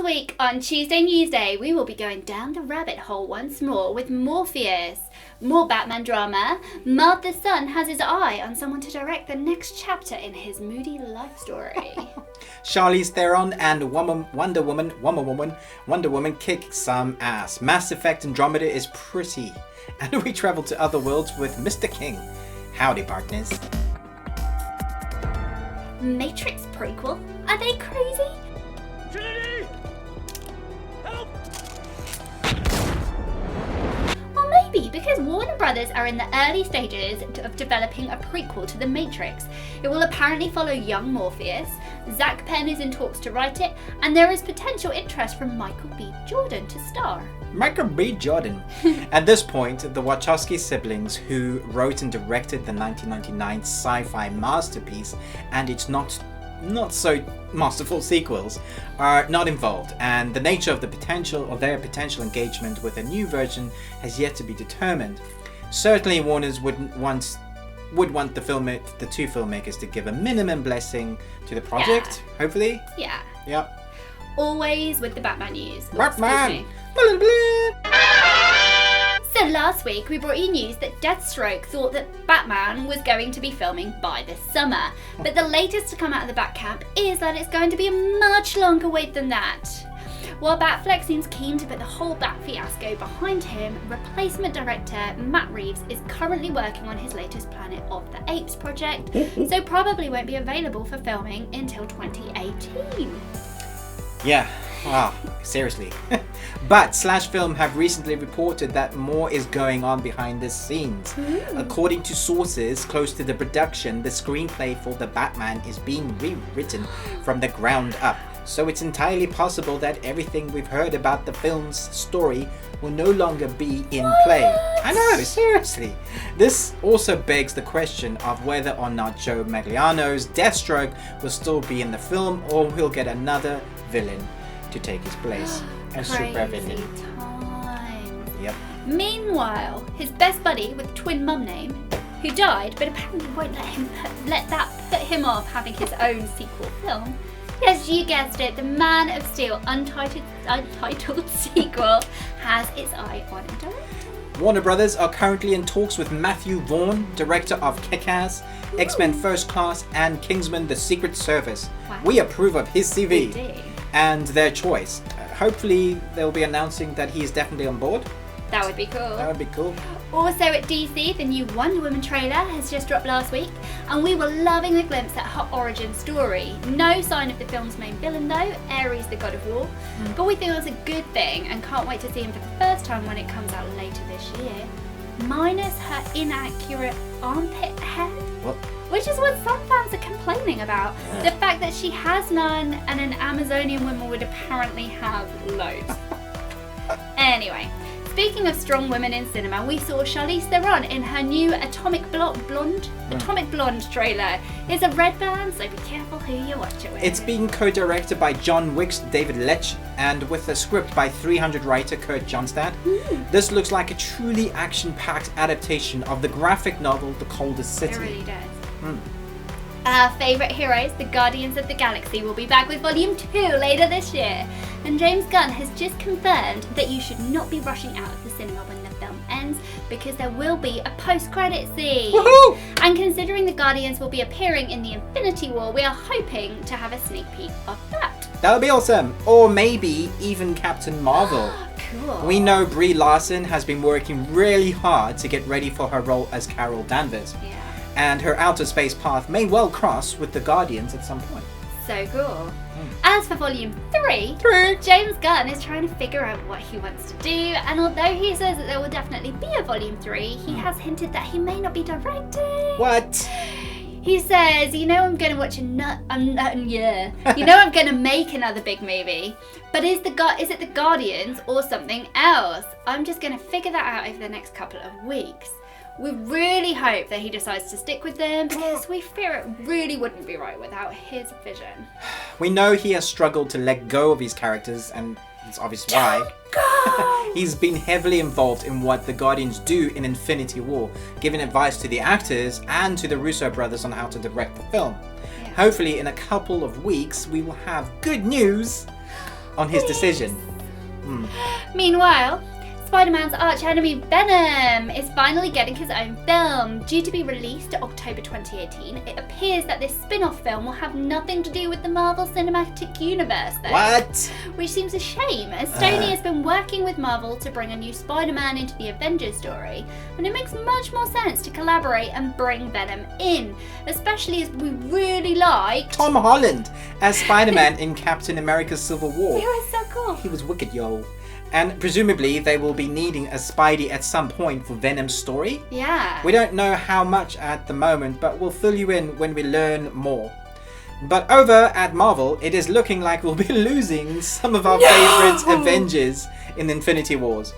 week on Tuesday Newsday, we will be going down the rabbit hole once more with Morpheus. More Batman drama. Marv the Sun has his eye on someone to direct the next chapter in his moody life story. Charlize Theron and Wonder Woman kick some ass. Mass Effect Andromeda is pretty. And we travel to other worlds with Mr. King. Howdy, partners. Matrix prequel? Are they crazy? Trinity! Help! Well, maybe, because Warner Brothers are in the early stages of developing a prequel to The Matrix. It will apparently follow young Morpheus. Zach Penn is in talks to write it, and there is potential interest from Michael B. Jordan to star. Michael B. Jordan. At this point, the Wachowski siblings, who wrote and directed the 1999 sci-fi masterpiece and its not so masterful sequels, are not involved, and the nature of their potential engagement with a new version has yet to be determined. Certainly, Warner's would want the two filmmakers to give a minimum blessing to the project. Yeah. Hopefully. Yeah. Yep. Always with the Batman news. Batman. So last week we brought you news that Deathstroke thought that Batman was going to be filming by this summer, but the latest to come out of the Batcamp is that it's going to be a much longer wait than that. While Batfleck seems keen to put the whole Bat fiasco behind him, replacement director Matt Reeves is currently working on his latest Planet of the Apes project, so probably won't be available for filming until 2018. Yeah, wow, seriously. But Slash Film have recently reported that more is going on behind the scenes. According to sources close to the production, the screenplay for The Batman is being rewritten from the ground up. So it's entirely possible that everything we've heard about the film's story will no longer be in play. I know, seriously. This also begs the question of whether or not Joe Manganiello's Deathstroke will still be in the film, or we'll get another villain to take his place. A super villain. Times. Yep. Meanwhile, his best buddy with a twin mum name, who died but apparently won't let that put him off having his own sequel film. Yes, you guessed it, the Man of Steel untitled sequel has its eye on a director. Warner Brothers are currently in talks with Matthew Vaughn, director of Kick-Ass, X-Men First Class, and Kingsman: The Secret Service. Wow. We approve of his CV We do. and their choice. Hopefully they'll be announcing that he's definitely on board. That would be cool. That would be cool. Also at DC, the new Wonder Woman trailer has just dropped last week, and we were loving the glimpse at her origin story. No sign of the film's main villain though, Ares the God of War, but we think that's a good thing and can't wait to see him for the first time when it comes out later this year. Minus her inaccurate armpit hair. What? Which is what some fans are complaining about. The fact that she has none and an Amazonian woman would apparently have loads. Anyway. Speaking of strong women in cinema, we saw Charlize Theron in her new Atomic Blonde trailer. It's a red band, so be careful who you watch it with. It's being co-directed by John Wick's David Leitch and with a script by 300 writer Kurt Johnstad. This looks like a truly action-packed adaptation of the graphic novel The Coldest City. It really does. Our favourite heroes, the Guardians of the Galaxy, will be back with Volume 2 later this year. And James Gunn has just confirmed that you should not be rushing out of the cinema when the film ends, because there will be a post-credit scene. Woohoo! And considering the Guardians will be appearing in the Infinity War, we are hoping to have a sneak peek of that. That would be awesome. Or maybe even Captain Marvel. Cool. We know Brie Larson has been working really hard to get ready for her role as Carol Danvers. Yeah. And her outer space path may well cross with the Guardians at some point. So cool. As for Volume 3, James Gunn is trying to figure out what he wants to do, and although he says that there will definitely be a Volume 3, he has hinted that he may not be directing. What? He says, I'm going to watch I'm going to make another big movie, but is it the Guardians or something else? I'm just going to figure that out over the next couple of weeks. We really hope that he decides to stick with them, because we fear it really wouldn't be right without his vision. We know he has struggled to let go of his characters, and it's obvious why. He's been heavily involved in what the Guardians do in Infinity War, giving advice to the actors and to the Russo brothers on how to direct the film. Yeah. Hopefully in a couple of weeks we will have good news on his decision. Meanwhile, Spider-Man's arch-enemy Venom is finally getting his own film. Due to be released October 2018, it appears that this spin-off film will have nothing to do with the Marvel Cinematic Universe, though. What? Which seems a shame, as Sony has been working with Marvel to bring a new Spider-Man into the Avengers story, and it makes much more sense to collaborate and bring Venom in, especially as we really liked Tom Holland as Spider-Man in Captain America's Civil War. It was so cool. He was wicked, yo. And presumably they will be needing a Spidey at some point for Venom's story. Yeah. We don't know how much at the moment, but we'll fill you in when we learn more. But over at Marvel, it is looking like we'll be losing some of our favorite Avengers in Infinity Wars.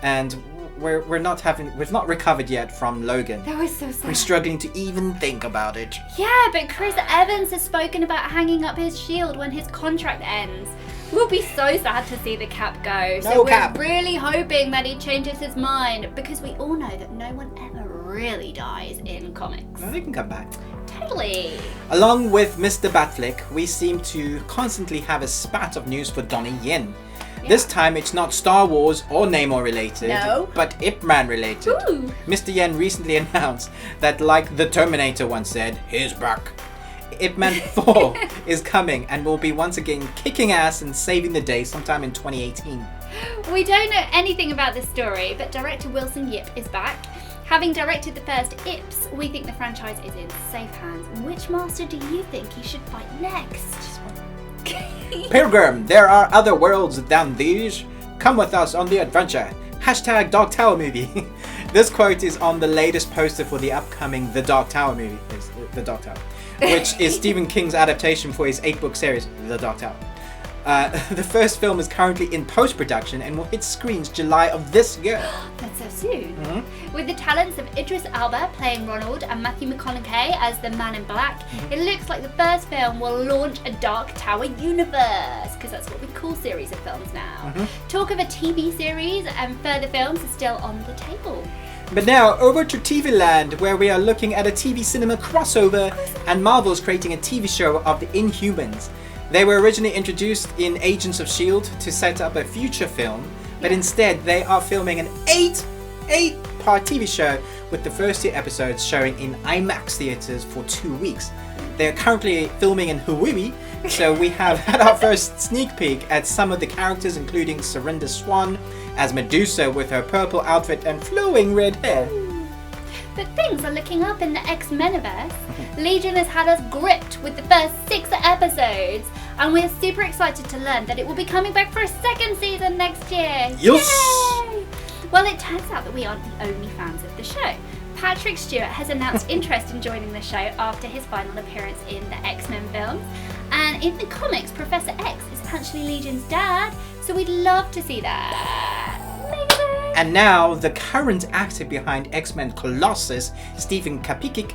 And we've not recovered yet from Logan. That was so sad. We're struggling to even think about it. Yeah, but Chris Evans has spoken about hanging up his shield when his contract ends. We'll be so sad to see the Cap go. So we're really hoping that he changes his mind, because we all know that no one ever really dies in comics. No, they can come back. Totally. Along with Mr. Batflick, we seem to constantly have a spat of news for Donnie Yen. Yeah. This time it's not Star Wars or Namor related, but Ip Man related. Ooh. Mr. Yen recently announced that, like the Terminator once said, he's back. Ip Man 4 is coming and will be once again kicking ass and saving the day sometime in 2018. We don't know anything about this story, but director Wilson Yip is back. Having directed the first Ips, we think the franchise is in safe hands. Which master do you think he should fight next? Pilgrim, there are other worlds than these. Come with us on the adventure. Hashtag Dark Tower movie. This quote is on the latest poster for the upcoming The Dark Tower movie. It's The Dark Tower. Which is Stephen King's adaptation for his 8-book series, The Dark Tower. The first film is currently in post-production and will hit screens July of this year. That's so soon. With the talents of Idris Elba playing Ronald and Matthew McConaughey as the Man in Black, it looks like the first film will launch a Dark Tower universe, because that's what we call series of films now. Talk of a TV series and further films is still on the table. But now, over to TV Land, where we are looking at a TV cinema crossover, and Marvel's creating a TV show of the Inhumans. They were originally introduced in Agents of S.H.I.E.L.D. to set up a future film, but instead they are filming an 8-part TV show with the first 2 episodes showing in Imax theaters for 2 weeks. They are currently filming in Hawaii, so we have had our first sneak peek at some of the characters, including Surinder Swan as Medusa with her purple outfit and flowing red hair. But things are looking up in the X-Meniverse. Legion has had us gripped with the first 6 episodes, and we're super excited to learn that it will be coming back for a 2nd season next year. Yes! Yay! Well, it turns out that we aren't the only fans of the show. Patrick Stewart has announced interest in joining the show after his final appearance in the X-Men films. And in the comics, Professor X is actually Legion's dad, so we'd love to see that. Amazing! And now, the current actor behind X-Men Colossus, Stephen Kapicic,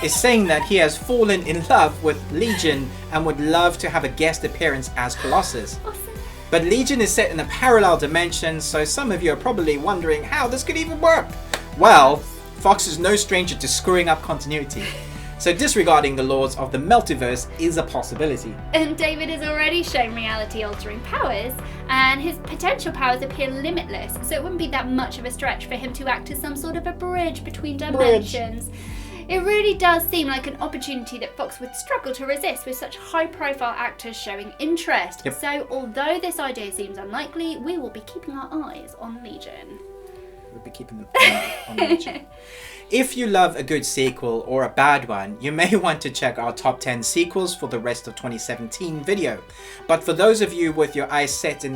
is saying that he has fallen in love with Legion and would love to have a guest appearance as Colossus. Awesome. But Legion is set in a parallel dimension, so some of you are probably wondering how this could even work. Well, Fox is no stranger to screwing up continuity. So disregarding the laws of the multiverse is a possibility. And David has already shown reality-altering powers, and his potential powers appear limitless, so it wouldn't be that much of a stretch for him to act as some sort of a bridge between dimensions. It really does seem like an opportunity that Fox would struggle to resist with such high-profile actors showing interest. Yep. So although this idea seems unlikely, we will be keeping our eyes on Legion. We'll be keeping them on Legion. If you love a good sequel or a bad one, you may want to check our top 10 sequels for the rest of 2017 video. But for those of you with your eyes set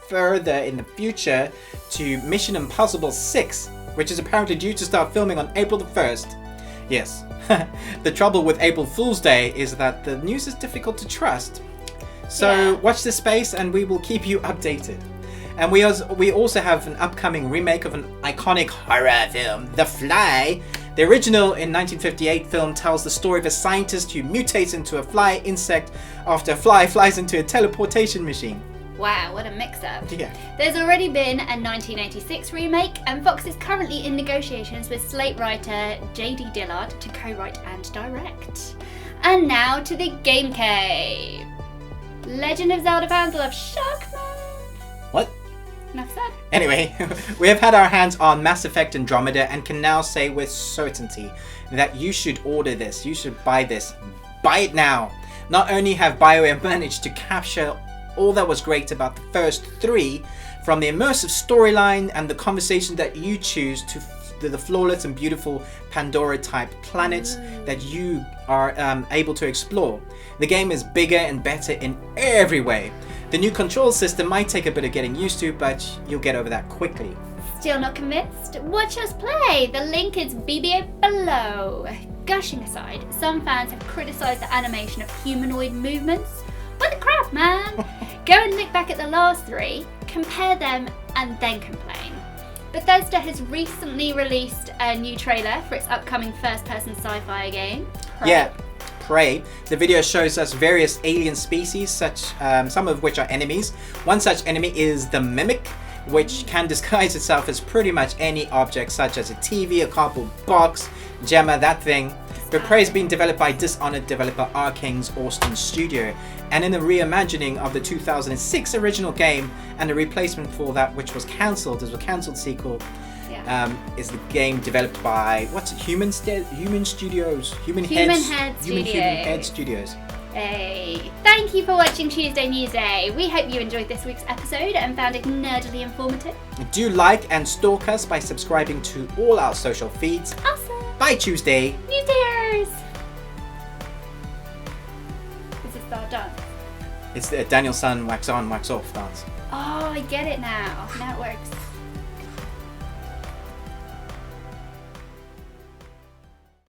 further in the future to Mission Impossible 6, which is apparently due to start filming on April the 1st. Yes, the trouble with April Fool's Day is that the news is difficult to trust. So watch this space and we will keep you updated. And we also have an upcoming remake of an iconic horror film, The Fly. The original in 1958 film tells the story of a scientist who mutates into a fly insect after a fly flies into a teleportation machine. Wow, what a mix-up. Yeah. There's already been a 1986 remake, and Fox is currently in negotiations with Slate writer J.D. Dillard to co-write and direct. And now to the Game Cave. Legend of Zelda fans love Shockman. What? Enough said. Anyway, we have had our hands on Mass Effect Andromeda and can now say with certainty that you should order this, you should buy this. Buy it now! Not only have BioWare managed to capture all that was great about the first 3, from the immersive storyline and the conversation that you choose to the flawless and beautiful Pandora-type planets that you are able to explore. The game is bigger and better in every way. The new control system might take a bit of getting used to, but you'll get over that quickly. Still not convinced? Watch us play! The link is BBA below. Gushing aside, some fans have criticised the animation of humanoid movements. What the crap, man? Go and look back at the last 3, compare them, and then complain. Bethesda has recently released a new trailer for its upcoming first-person sci-fi game. Yeah, Prey. The video shows us various alien species, some of which are enemies. One such enemy is the Mimic, which can disguise itself as pretty much any object, such as a TV, a cardboard box, Gemma, that thing. But Prey is being developed by Dishonored developer Arkane's Austin Studio, and in a reimagining of the 2006 original game and a replacement for that which was cancelled as a cancelled sequel, is the game developed by Human Head Studios. Human Head Studios. Hey, thank you for watching Tuesday Newsday. We hope you enjoyed this week's episode and found it nerdily informative. Do like and stalk us by subscribing to all our social feeds. Awesome. Bye Tuesday. Newsdayers. This is our dance. It's the Daniel San wax on, wax off dance. Oh, I get it now. Now it works.